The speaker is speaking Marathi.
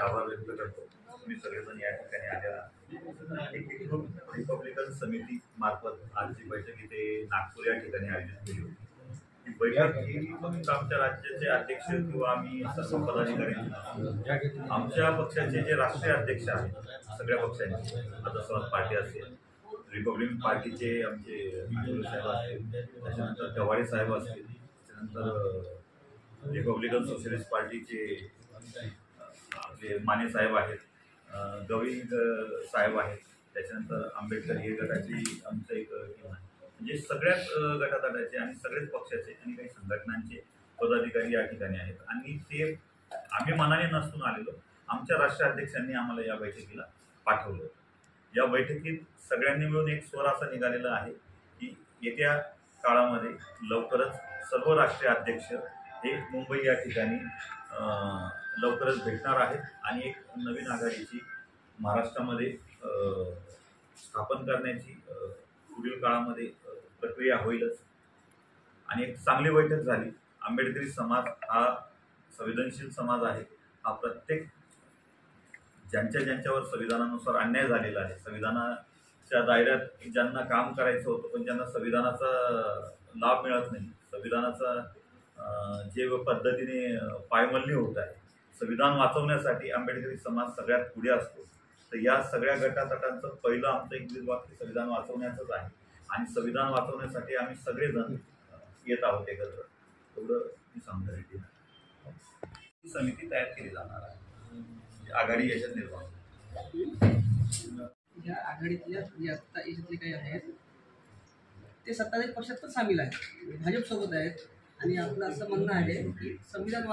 आभार व्यक्त करतो. तुम्ही सगळेजण या ठिकाणी आलेला. रिपब्लिकन समिती मार्फत आजची बैठक इथे नागपूर या ठिकाणी आयोजित केली होती. ही बैठक ही फक्त आमच्या राज्याचे अध्यक्ष किंवा आम्ही सर्व पदाधिकारी, आमच्या पक्षाचे जे राष्ट्रीय अध्यक्ष आहेत सगळ्या पक्षांचे, आता समाज पार्टी असेल, रिपब्लिकन पार्टीचे आमचे आठवले साहेब असतील, त्याच्यानंतर गवाडे साहेब असतील, त्याच्यानंतर रिपब्लिकन सोशलिस्ट पार्टीचे आपले माने साहेब आहेत, गवळी साहेब आहेत, त्याच्यानंतर आंबेडकर हे गटाची आमचं एक टीम आहे. म्हणजे सगळ्याच गटातटाचे आणि सगळेच पक्षाचे आणि काही संघटनांचे पदाधिकारी या ठिकाणी आहेत. आणि ते आम्ही मनाने नसून आलेलो, आमच्या राष्ट्रीय अध्यक्षांनी आम्हाला या बैठकीला पाठवलं. या बैठकीत सगळ्यांनी मिळून एक स्वर असा निघालेला आहे की येत्या काळामध्ये लवकरच सर्व राष्ट्रीय अध्यक्ष हे मुंबई या ठिकाणी लवकरच भेटणार आहेत आणि एक नवीन आघाडीची महाराष्ट्रामध्ये स्थापन करण्याची पुढील काळामध्ये प्रक्रिया होईलच. आणि एक चांगली बैठक झाली. आंबेडकरी समाज हा संवेदनशील समाज आहे. हा प्रत्येक ज्यांच्यावर संविधानानुसार अन्याय झालेला आहे, संविधानाच्या दायऱ्यात ज्यांना काम करायचं होतं पण ज्यांना संविधानाचा लाभ मिळत नाही, संविधानाचा जे पद्धतीने पायमल्ली होत आहे, संविधान वाचवण्यासाठी आंबेडकरी समाज सगळ्यात पुढे असतो. तर या सगळ्या गटातटांचं पहिलं आमचं एक वाक्य संविधान वाचवण्याचंच आहे आणि संविधान वाचवण्यासाठी आम्ही सगळेजण येत आहोत एकत्र. एवढं मी सांगतो. ही समिती तयार केली जाणार आहे. आघाडी याच्यात निर्माण या आघाडीतल्या याच्यातले काही आहेत ते सत्ताधारी पक्षात पण सामील आहेत, भाजप सोबत आहेत. आणि आपलं असं म्हणणं आहे की संविधान